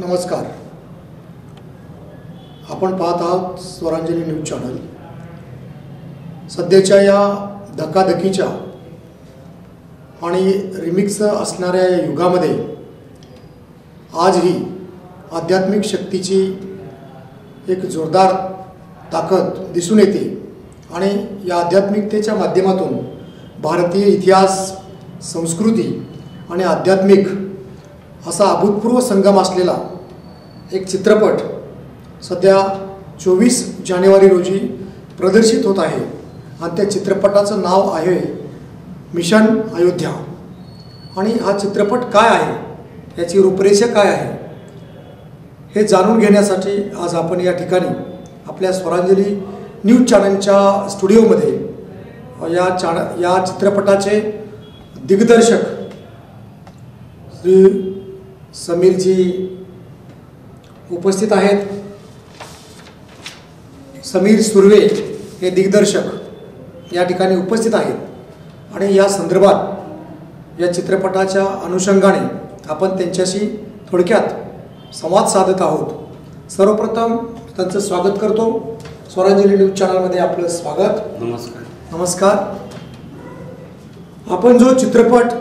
नमस्कार. आपण पाहत आहात स्वरांजली न्यूज चॅनल. सध्याच्या या धकाधकीच्या आणि रिमिक्स असणाऱ्या या युगामध्ये आजही आध्यात्मिक शक्तीची एक जोरदार ताकद दिसून येते आणि या आध्यात्मिकतेच्या माध्यमातून भारतीय इतिहास, संस्कृती आणि आध्यात्मिक असा अभूतपूर्व संगम असलेला एक चित्रपट सध्या 24 जानेवारी रोजी प्रदर्शित होत आहे आणि त्या चित्रपटाचं नाव आहे मिशन अयोध्या. आणि हा चित्रपट काय आहे, याची रूपरेषा काय आहे, हे जाणून घेण्यासाठी आज आपण या ठिकाणी आपल्या स्वरांजली न्यूज चॅनलच्या स्टुडिओमध्ये या चित्रपटाचे दिग्दर्शक श्री समीरजी उपस्थित आहेत. समीर सुर्वे हे दिग्दर्शक या ठिकाणी उपस्थित आहेत आणि या संदर्भात या चित्रपटाच्या अनुषंगाने आपण त्यांच्याशी थोडक्यात संवाद साधत आहोत. सर्वप्रथम त्यांचं स्वागत करतो. स्वरांजली न्यूज चॅनलमध्ये आपलं स्वागत. नमस्कार. नमस्कार. आपण जो चित्रपट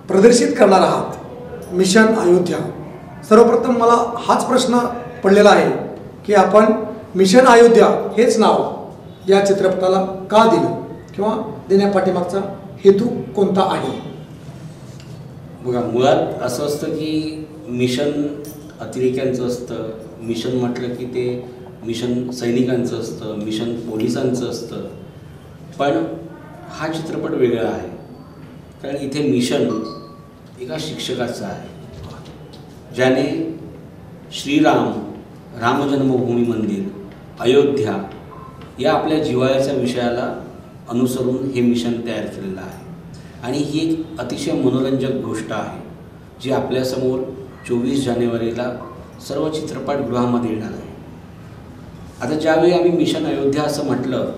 प्रदर्शित करणार आहात मिशन अयोध्या, सर्वप्रथम मला हाच प्रश्न पडलेला आहे की आपण मिशन अयोध्या हेच नाव या चित्रपटाला का दिलं किंवा देण्यापाठीमागचा हेतू कोणता आहे? बघा, मुळात असं असतं की मिशन अतिरेक्यांचं असतं. मिशन म्हटलं की ते मिशन सैनिकांचं असतं, मिशन पोलिसांचं असतं. पण हा चित्रपट वेगळा आहे कारण इथे मिशन एका शिक्षकाचं आहे, ज्याने श्रीराम, रामजन्मभूमी मंदिर, अयोध्या या आपल्या जिव्हाळ्याच्या विषयाला अनुसरून हे मिशन तयार केलेलं आहे. आणि ही एक अतिशय मनोरंजक गोष्ट आहे जी आपल्यासमोर 24 जानेवारीला सर्व चित्रपटगृहामध्ये येणार आहे. आता ज्यावेळी आम्ही मिशन अयोध्या असं म्हटलं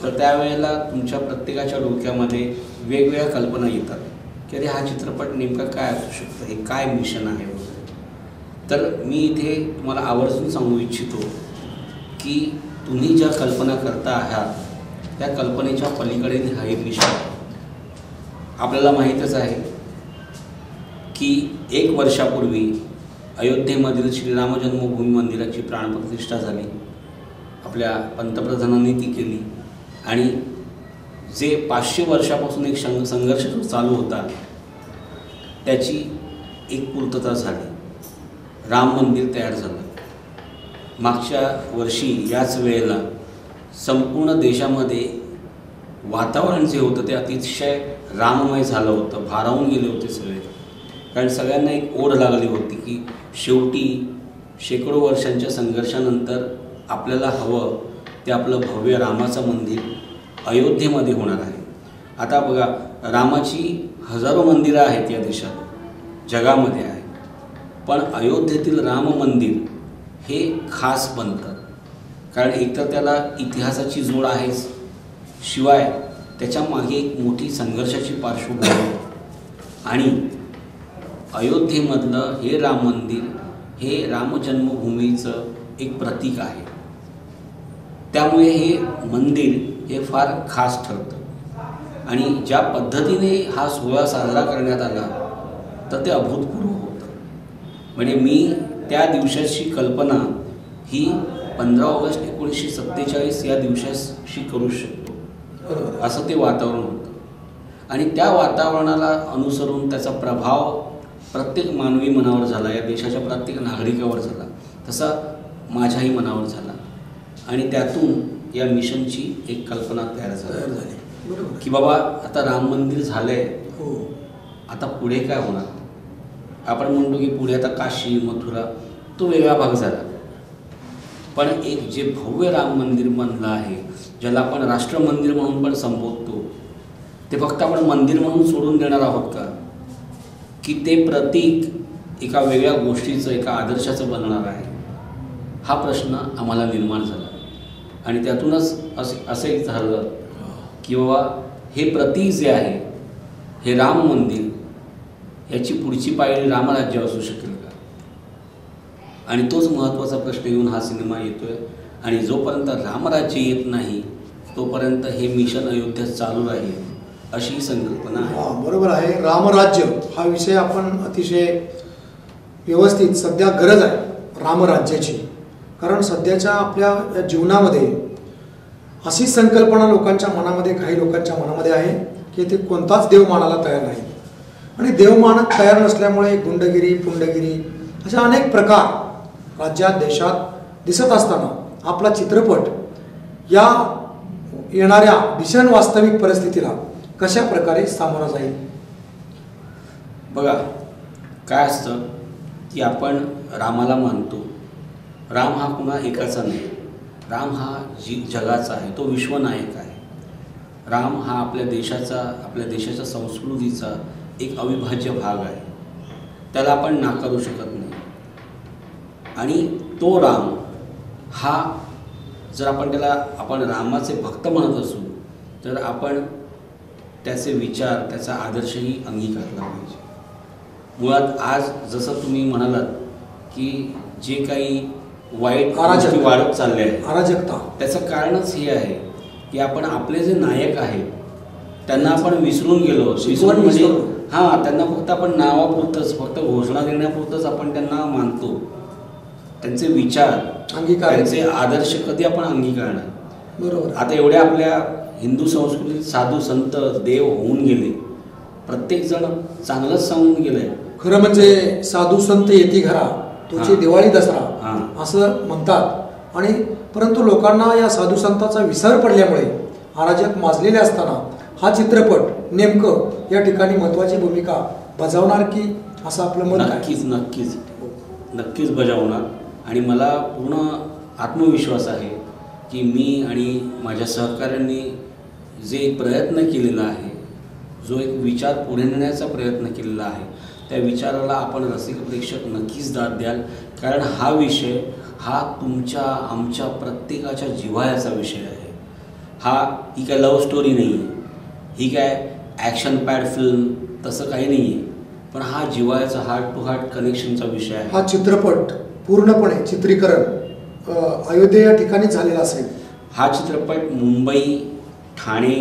तर त्यावेळेला तुमच्या प्रत्येकाच्या डोक्यामध्ये वेगवेगळ्या कल्पना येतात की अरे हा चित्रपट नेमका काय असू शकतं, हे काय मिशन आहे वगैरे. तर मी इथे तुम्हाला आवर्जून सांगू इच्छितो की तुम्ही ज्या कल्पना करता आहात त्या कल्पनेच्या पलीकडे हा एक मिशन. आपल्याला माहीतच आहे की 1 वर्षापूर्वी अयोध्येमधील श्रीराम जन्मभूमी मंदिराची प्राणप्रतिष्ठा झाली. आपल्या पंतप्रधानांनी ती केली आणि जे 500 वर्षापासून एक संघर्ष चालू होता त्याची एक पूर्तता झाली. राम मंदिर तयार झालं. मागच्या वर्षी याच वेळेला संपूर्ण देशामध्ये वातावरण जे होतं ते अतिशय राममय झालं होतं. भारावून गेले होते सगळे, कारण सगळ्यांना एक ओढ लागली होती की शेवटी शेकडो वर्षांच्या संघर्षानंतर आपल्याला हवं ते आपलं भव्य रामाचं मंदिर अयोध्येमध्ये होणार आहे. आता बघा, रामाची हजारो मंदिरं आहेत या देशात, जगामध्ये आहे, पण अयोध्येतील राम मंदिर हे खास बनतं कारण एकतर त्याला इतिहासाची जोड आहेच, शिवाय त्याच्या मागे एक मोठी संघर्षाची पार्श्वभूमी आणि अयोध्येमधलं हे राम मंदिर हे रामजन्मभूमीचं एक प्रतीक आहे. त्यामुळे हे मंदिर हे फार खास ठरतं आणि ज्या पद्धतीने हा सोहळा साजरा करण्यात आला तर ते अभूतपूर्व होतं. म्हणजे मी त्या दिवसाची कल्पना ही 15 ऑगस्ट 1947 या दिवसाशी करू शकतो असं ते वातावरण होतं. आणि त्या वातावरणाला अनुसरून त्याचा प्रभाव प्रत्येक मानवी मनावर झाला, या देशाच्या प्रत्येक नागरिकावर झाला, तसा माझ्याही मनावर झाला. आणि त्यातून या मिशनची एक कल्पना तयार झाली की बाबा आता राम मंदिर झालंय, आता पुढे काय होणार. आपण म्हणतो की पुढे आता काशी, मथुरा तो वेगळा भाग झाला, पण एक जे भव्य राम मंदिर बनलं आहे, ज्याला आपण राष्ट्र मंदिर म्हणून पण संबोधतो, ते फक्त आपण मंदिर म्हणून सोडून देणार आहोत का, की ते प्रतीक एका वेगळ्या गोष्टीचं, एका आदर्शाचं बनणार आहे, हा प्रश्न आम्हाला निर्माण झाला. आणि त्यातूनच असं एक झालं की बाबा हे प्रतीक जे आहे, हे राम मंदिर, याची पुढची पायरी रामराज्य असू शकेल का. आणि तोच महत्त्वाचा प्रश्न येऊन हा सिनेमा येतोय. आणि जोपर्यंत रामराज्य येत नाही तोपर्यंत हे मिशन अयोध्या चालू राहील अशी संकल्पना आहे. हां, बरोबर आहे. रामराज्य हा विषय आपण अतिशय व्यवस्थित, सध्या गरज आहे रामराज्याची. कारण सध्याच्या आपल्या या जीवनामध्ये अशी संकल्पना लोकांच्या मनामध्ये, काही लोकांच्या मनामध्ये आहे की ते कोणताच देव मानायला तयार नाही. आणि देव मानत तयार नसल्यामुळे गुंडगिरी, पुंडगिरी अशा अनेक प्रकार राज्यात, देशात दिसत असताना आपला चित्रपट या येणाऱ्या भीषण वास्तविक परिस्थितीला कशा प्रकारे सामोरा जाईल? बघा, काय असतं की आपण रामाला मानतो. राम हा कुणा एकाचा नाही. राम हा जगाचा आहे, तो विश्वनायक आहे. राम हा आपल्या देशाच्या संस्कृतीचा एक अविभाज्य भाग आहे. त्याला आपण नाकारू शकत नाही. आणि तो राम हा जर आपण रामाचे भक्त म्हणत असू तर आपण त्याचे विचार, त्याचा आदर्शही अंगीकारला पाहिजे. मुळात आज जसं तुम्ही म्हणालात की जे काही वाईट गोष्टी वाढत चालल्या आहेत, अराजकता, त्याचं कारणच हे आहे की आपण आपले जे नायक आहेत त्यांना आपण विसरून गेलो. विसरून म्हणजे हां, त्यांना फक्त आपण नावापुरतंच, फक्त घोषणा देण्यापुरतंच आपण त्यांना मानतो. त्यांचे विचार, त्यांचे आदर्श कधी आपण अंगीकारणार? बरोबर. आता एवढ्या आपल्या हिंदू संस्कृतीत साधू संत देव होऊन गेले, प्रत्येकजण चांगलंच सांगून गेलंय. खरं म्हणजे साधू संत येती घरा तुझी दिवाळी दसरा असं म्हणतात. आणि परंतु लोकांना या साधू संतांचा विसर पडल्यामुळे अराजक माजलेले असताना हा चित्रपट नेमकं या ठिकाणी महत्त्वाची भूमिका बजावणार की असं आपलं मत आहे? नक्कीच नक्कीच नक्कीच बजावणार. आणि मला पूर्ण आत्मविश्वास आहे की मी आणि माझ्या सहकाऱ्यांनी जे एक प्रयत्न केलेला आहे, जो एक विचार पुढे नेण्याचा प्रयत्न केलेला आहे, त्या विचाराला आपण रसिक प्रेक्षक नक्कीच दाद द्याल. कारण हा विषय हा तुमच्या, आमच्या प्रत्येकाच्या जिव्हाळ्याचा विषय आहे. ही काय लव्ह स्टोरी नाही आहे, ही काय ॲक्शन पॅड फिल्म तसं काही नाही आहे. पण हा जिव्हाळ्याचा, हार्ट टू हार्ट कनेक्शनचा विषय आहे. हा चित्रपट पूर्णपणे चित्रीकरण अयोध्या या ठिकाणी झालेला असेल. हा चित्रपट मुंबई, ठाणे,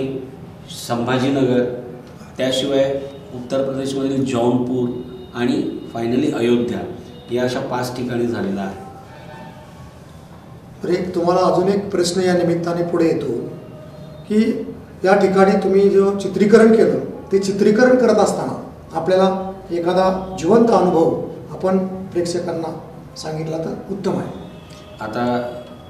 संभाजीनगर, त्याशिवाय उत्तर प्रदेशमधील जौनपूर आणि फायनली अयोध्या या अशा 5 ठिकाणी झालेला आहे. तर तुम्हाला अजून एक प्रश्न या निमित्ताने पुढे येतो की या ठिकाणी तुम्ही जो चित्रीकरण केलं, ते चित्रीकरण करत असताना आपल्याला एखादा जिवंत अनुभव आपण प्रेक्षकांना सांगितला तर उत्तम आहे. आता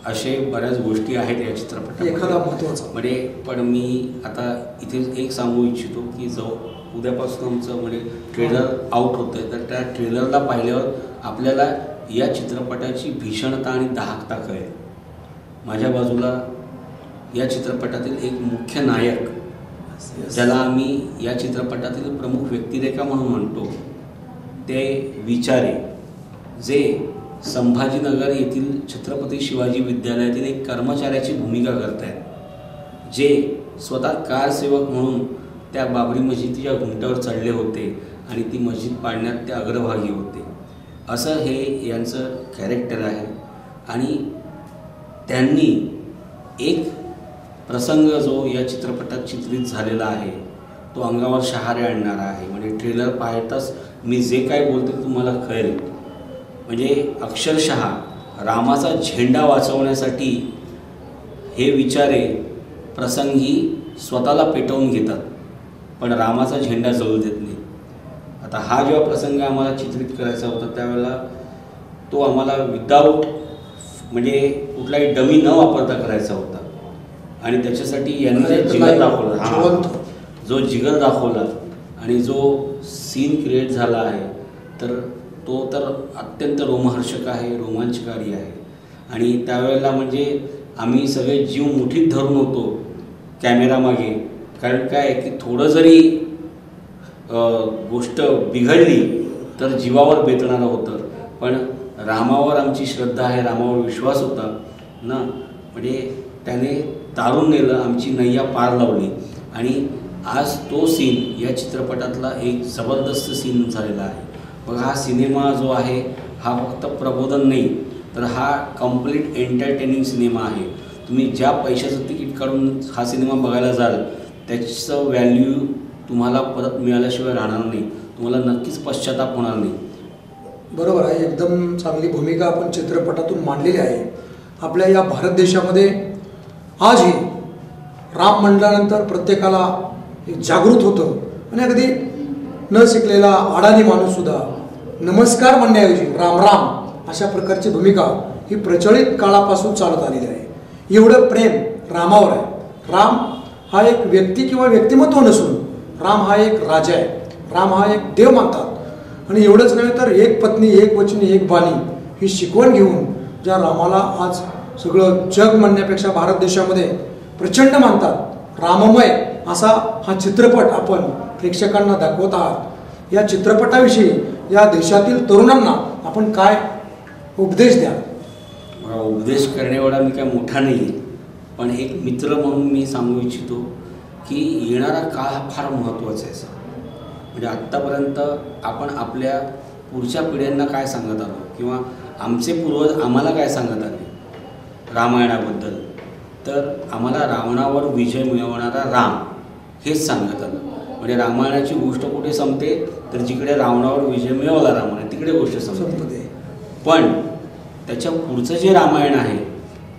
असे बऱ्याच गोष्टी आहेत या चित्रपटात, एखादा महत्त्वाचा म्हणजे पण मी आता इथे एक सांगू इच्छितो की उद्यापासून आमचं म्हणजे ट्रेलर आउट होतं आहे, तर त्या ट्रेलरला पाहिल्यावर आपल्याला या चित्रपटाची भीषणता आणि दाहकता कळेल. माझ्या बाजूला या चित्रपटातील एक मुख्य नायक, ज्याला आम्ही या चित्रपटातील प्रमुख व्यक्तिरेखा म्हणून म्हणतो, ते विचारे, जे संभाजीनगर येथील छत्रपती शिवाजी विद्यालयातील एक कर्मचाऱ्याची भूमिका करत आहेत, जे स्वतः कारसेवक म्हणून त्या बाबरी मस्जिदच्या घुमटावर चढले होते आणि ती मस्जिद पाडण्यात ते अग्रभागी होते. असं हे यांचं कॅरेक्टर आहे. आणि त्यांनी एक प्रसंग जो या चित्रपटात चित्रित झालेला आहे तो अंगावर शहारे आणणारा आहे. म्हणजे ट्रेलर पाहताच मी जे काय बोलते तुम्हाला कळेल. म्हणजे अक्षरशः रामाचा झेंडा वाचवण्यासाठी हे विचारे प्रसंगी स्वतःला पेटवून घेतात, पण रामाचा झेंडा जळू देत नाही. आता हा जेव्हा प्रसंग आम्हाला चित्रित करायचा होता त्यावेळेला तो आम्हाला विदाऊट म्हणजे कुठलाही डमी न वापरता करायचा होता. आणि त्याच्यासाठी यांनी जे जिगर दाखवला, जो जिगर दाखवला आणि जो सीन क्रिएट झाला आहे, तर तो तर अत्यंत रोमहर्षक आहे, रोमांचकारी आहे. आणि त्यावेळेला म्हणजे आम्ही सगळे जीव मुठीत धरून होतो कॅमेरामागे. कारण काय की थोडं जरी गोष्ट बिघडली तर जीवावर बेतणारं होतं. पण रामावर आमची श्रद्धा आहे, रामावर विश्वास होता ना, म्हणजे त्याने तारून नेलं, आमची नैया पार लावली. आणि आज तो सीन या चित्रपटातला एक जबरदस्त सीन झालेला आहे. बघा, हा सिनेमा जो आहे हा फक्त प्रबोधन नाही, तर हा कम्प्लीट एंटरटेनिंग सिनेमा आहे. तुम्ही ज्या पैशाचं तिकीट काढून हा सिनेमा बघायला जाल त्याचं व्हॅल्यू तुम्हाला परत मिळाल्याशिवाय राहणार नाही. तुम्हाला नक्कीच पश्चाताप होणार नाही. बरोबर आहे. एकदम चांगली भूमिका आपण चित्रपटातून मांडलेली आहे. आपल्या या भारत देशामध्ये आजही राम म्हणल्यानंतर प्रत्येकाला एक जागृत होतं आणि अगदी न शिकलेला अडाणी माणूससुद्धा नमस्कार म्हणण्याऐवजी राम राम अशा प्रकारची भूमिका ही प्रचलित काळापासून चालत आलेली आहे. एवढं प्रेम रामावर आहे. राम हा एक व्यक्ती किंवा व्यक्तिमत्व नसून राम हा एक राजा आहे. राम हा एक देव मानतात. आणि एवढंच नव्हे तर एक पत्नी एक वचनी एक बाणी ही शिकवण घेऊन ज्या रामाला आज सगळं जग म्हणण्यापेक्षा भारत देशामध्ये प्रचंड मानतात, राममय असा हा चित्रपट आपण प्रेक्षकांना दाखवत आहात. या चित्रपटाविषयी या देशातील तरुणांना आपण काय उपदेश द्या? उपदेश करण्याएवढा मी काय मोठा नाही, पण एक मित्र म्हणून मी सांगू इच्छितो की येणारा काळ हा फार महत्त्वाचा आहे. म्हणजे आत्तापर्यंत आपण आपल्या पुढच्या पिढ्यांना काय सांगत आलो किंवा आमचे पूर्वज आम्हाला काय सांगत आले रामायणाबद्दल, तर आम्हाला रावणावर विजय मिळवणारा राम हेच सांगत आलं. म्हणजे रामायणाची गोष्ट कुठे संपते, तर जिकडे रावणावर विजय मिळवला रामाने तिकडे गोष्ट संपते. पण त्याच्या पुढचं जे रामायण आहे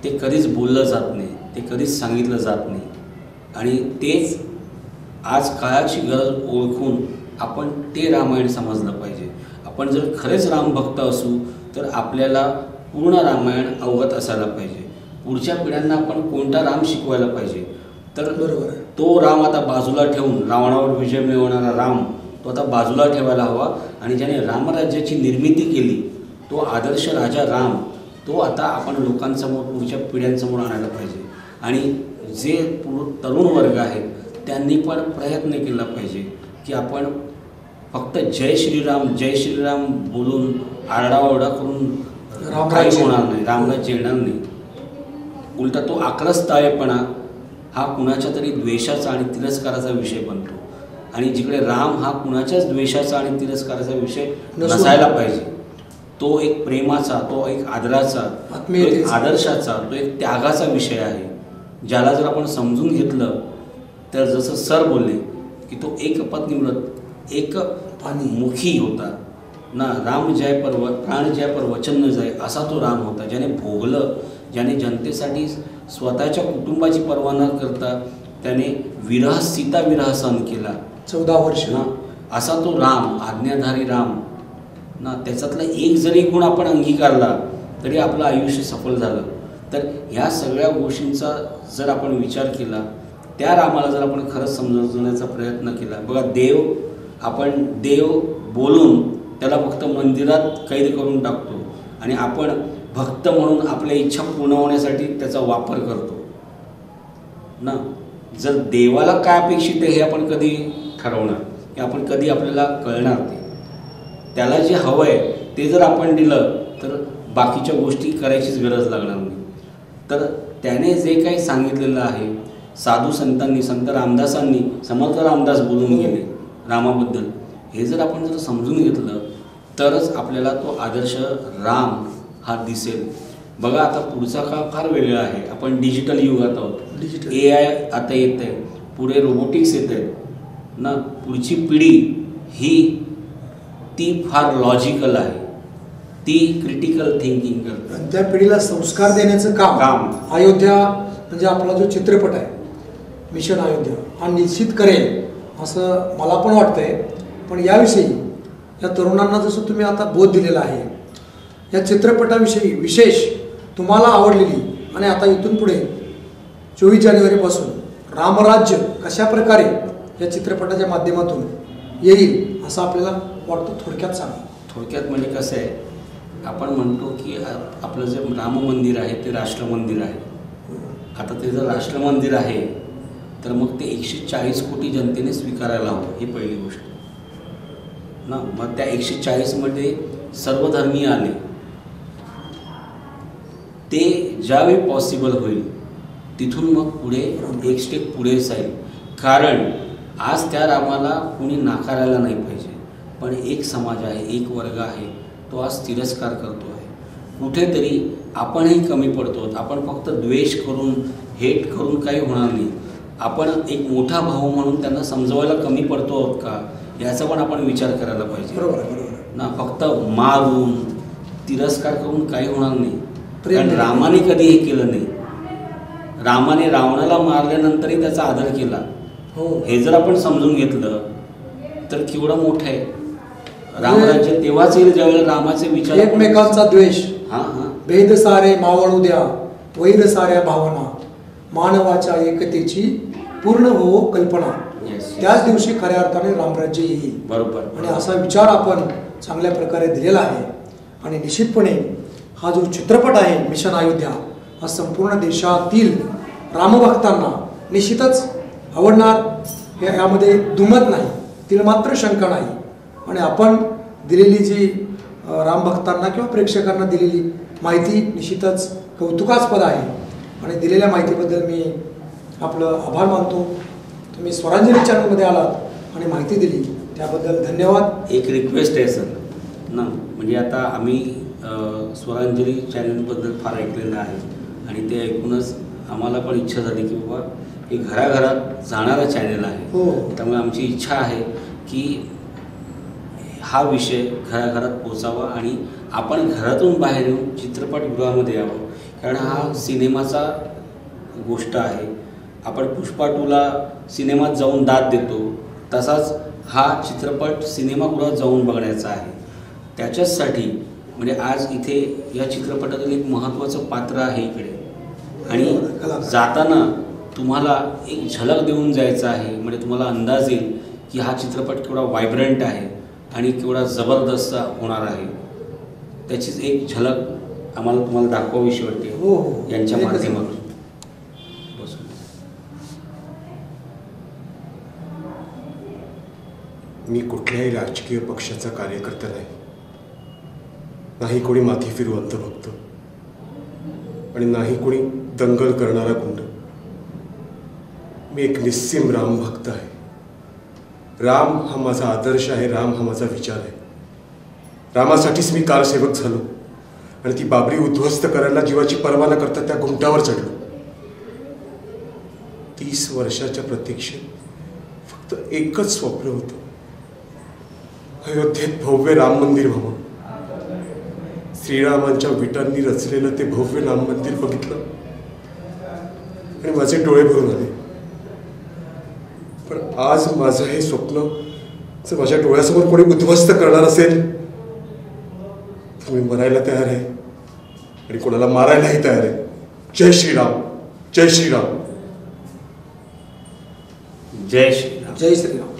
ते कधीच बोललं जात नाही, ते कधीच सांगितलं जात नाही. आणि तेच आज काळाची गरज ओळखून आपण ते रामायण समजलं पाहिजे. आपण जर खरेच रामभक्त असू तर आपल्याला पूर्ण रामायण अवगत असायला पाहिजे. पुढच्या पिढ्यांना आपण कोणता राम शिकवायला पाहिजे, तर बरोबर तो राम आता बाजूला ठेवून रावणावर विजय मिळवणारा राम तो आता बाजूला ठेवायला हवा. आणि ज्याने रामराज्याची निर्मिती केली तो आदर्श राजा राम तो आता आपण लोकांसमोर पुढच्या पिढ्यांसमोर आणायला पाहिजे. आणि जे तरुण वर्ग आहेत त्यांनी पण प्रयत्न केला पाहिजे की आपण फक्त जय श्रीराम बोलून आरडाओरडा करून काही होणार नाही, रामराज्य येणार नाही. उलटा तो आक्रस्ताळेपणा हा कुणाच्या तरी द्वेषाचा आणि तिरस्काराचा विषय बनतो. आणि जिकडे राम हा कुणाच्याच द्वेषाचा आणि तिरस्काराचा विषय नसायला पाहिजे, तो एक प्रेमाचा, तो एक आदराचा, तो एक आदर्शाचा, तो एक त्यागाचा विषय आहे. ज्याला जर आपण समजून घेतलं तर जसं सर बोलले की तो एक पत्नीव्रत एक मुखी होता ना, राम जय पर प्राण जय पर वचन न जाय असा तो राम होता. ज्याने भोगलं, ज्याने जनतेसाठी स्वतःच्या कुटुंबाची पर्वा न करता त्याने सीता विरह सहन केला 14 वर्ष ना, असा तो राम, आज्ञाधारी राम ना. त्याच्यातला एक जरी गुण आपण अंगीकारला तरी आपलं आयुष्य सफल झालं. तर ह्या सगळ्या गोष्टींचा जर आपण विचार केला, त्या रामाला जर आपण खरंच समजवण्याचा प्रयत्न केला. बघा, आपण देव बोलून त्याला फक्त मंदिरात कैद करून टाकतो आणि आपण भक्त म्हणून आपल्या इच्छा पूर्ण होण्यासाठी त्याचा वापर करतो ना. जर देवाला काय अपेक्षित आहे हे आपण कधी ठरवणार, की आपण कधी आपल्याला कळणार ते. त्याला जे हवं आहे ते जर आपण दिलं तर बाकीच्या गोष्टी करायचीच गरज लागणार नाही. तर त्याने जे काही सांगितलेलं आहे साधू संतांनी, संत रामदासांनी, समर्थ रामदास बोलून गेले रामाबद्दल, हे जर आपण जर समजून घेतलं तरच आपल्याला तो आदर्श राम हा दिसेल. बघा, आता पुढचा काळ फार वेगळा आहे. आपण डिजिटल युगात आहोत. AI आता येत आहे, पुढे रोबोटिक्स येत आहेत ना. पुढची पिढी ही ती फार लॉजिकल आहे, ती क्रिटिकल थिंकिंग करते. आणि त्या पिढीला संस्कार देण्याचं काम अयोध्या म्हणजे आपला जो चित्रपट आहे मिशन अयोध्या हा निश्चित करेल असं मला पण वाटतंय. पण याविषयी या तरुणांना जसं तुम्ही आता बोध दिलेला आहे, या चित्रपटाविषयी विशेष तुम्हाला आवडलेली आणि आता इथून पुढे 24 जानेवारीपासून रामराज्य कशा प्रकारे या चित्रपटाच्या माध्यमातून येईल असं आपल्याला वाटतं, थोडक्यात सांगा. थोडक्यात म्हणजे कसं आहे, आपण म्हणतो की आपलं जे राम मंदिर आहे ते राष्ट्रमंदिर आहे. आता ते जर राष्ट्रमंदिर आहे तर मग ते 140 कोटी जनतेने स्वीकारायला हवं, ही पहिली गोष्ट ना. मग त्या 140मध्ये सर्व धर्मीय आले, ते ज्यावेळी पॉसिबल होईल तिथून मग पुढे एक स्टेप पुढे जाईल. कारण आज त्या रामाला कोणी नाकारायला नाही पाहिजे, पण एक समाज आहे, एक वर्ग आहे तो आज तिरस्कार करतो आहे. कुठेतरी आपणही कमी पडतो. आपण फक्त द्वेष करून हेट करून काही होणार नाही. आपण एक मोठा भाऊ म्हणून त्यांना समजवायला कमी पडतो आहोत का, याचा पण आपण विचार करायला पाहिजे. बरोबर आहे, बरोबर आहे. ना फक्त मारून तिरस्कार करून काही होणार नाही. प्रेम कारण नाही. रामाने कधी हे केलं नाही. रामाने रावणाला मारल्यानंतरही त्याचा आदर केला. हो, हे जर आपण समजून घेतलं तर केवढं मोठं आहे. रामराज्य तेव्हाच येईल ज्यावेळेला रामाचे विचार एकमेकांचा द्वेष, हां हां भेद सारे मावळू द्या, वैर साऱ्या भावना, मानवाच्या एकतेची पूर्ण हो कल्पना. येस, त्याच दिवशी खऱ्या अर्थाने रामराज्य येईल. बरोबर. आणि असा विचार आपण चांगल्या प्रकारे दिलेला आहे. आणि निश्चितपणे हा जो चित्रपट आहे मिशन अयोध्या, हा संपूर्ण देशातील रामभक्तांना निश्चितच आवडणार, हे यामध्ये दुमत नाही, तिला मात्र शंका नाही. आणि आपण दिलेली जी रामभक्तांना किंवा प्रेक्षकांना दिलेली माहिती निश्चितच कौतुकास्पद आहे. आणि दिलेल्या माहितीबद्दल मी आपलं आभार मानतो. तुम्ही स्वरांजली चॅनलमध्ये आलात आणि माहिती दिली त्याबद्दल धन्यवाद. एक रिक्वेस्ट आहे सर ना, म्हणजे आता आम्ही स्वरांजली चॅनलबद्दल फार ऐकलेलं आहे आणि ते ऐकूनच आम्हाला पण इच्छा झाली की बाबा हे घराघरात जाणारा चॅनल आहे. हो, त्यामुळे आमची इच्छा आहे की हा विषय घराघरात पोचावा आणि आपण घरातून बाहेर येऊन चित्रपटगृहामध्ये यावं. कारण हा सिनेमाचा गोष्ट आहे. आपण पुष्पा 2ला सिनेमात जाऊन दाद देतो, तसाच हा चित्रपट सिनेमागृहात जाऊन बघण्याचा आहे. त्याच्याचसाठी म्हणजे आज इथे या चित्रपटातील एक महत्त्वाचं पात्र आहे इकडे, आणि जाताना तुम्हाला एक झलक देऊन जायचं आहे. म्हणजे तुम्हाला अंदाज येईल की हा चित्रपट केवढा व्हायब्रंट आहे आणि केवढा जबरदस्त होणार आहे. त्याचीच एक झलक आम्हाला तुम्हाला दाखवावीशी वाटते. हो, हो. यांच्या एकच माध्यमातून. बसून. मी कुठल्याही राजकीय पक्षाचा कार्यकर्ता नाही कोणी माथी फिरू अंधभक्त, आणि नाही कोणी दंगल करणारा गुंड. मी एक निस्सीम राम भक्त आहे. राम हा माझा आदर्श आहे. राम हा माझा विचार आहे. रामासाठीच मी कारसेवक झालो आणि ती बाबरी उद्ध्वस्त करायला जीवाची पर्वा न करता त्या घुमटावर चढलो. 30 वर्षाच्या प्रतीक्षेत फक्त एकच स्वप्न होतं, अयोध्येत भव्य राम मंदिर व्हावं. श्रीरामांच्या विटांनी रचलेलं ते भव्य राम मंदिर बघितलं आणि माझे डोळे भरून आले. पण आज माझं हे स्वप्न जर माझ्या डोळ्यासमोर कोणी उद्ध्वस्त करणार असेल तर मी मरायला तयार आहे आणि कोणाला मारायलाही तयार आहे. जय श्रीराम, जय श्रीराम, जय श्रीराम. जय श्रीराम.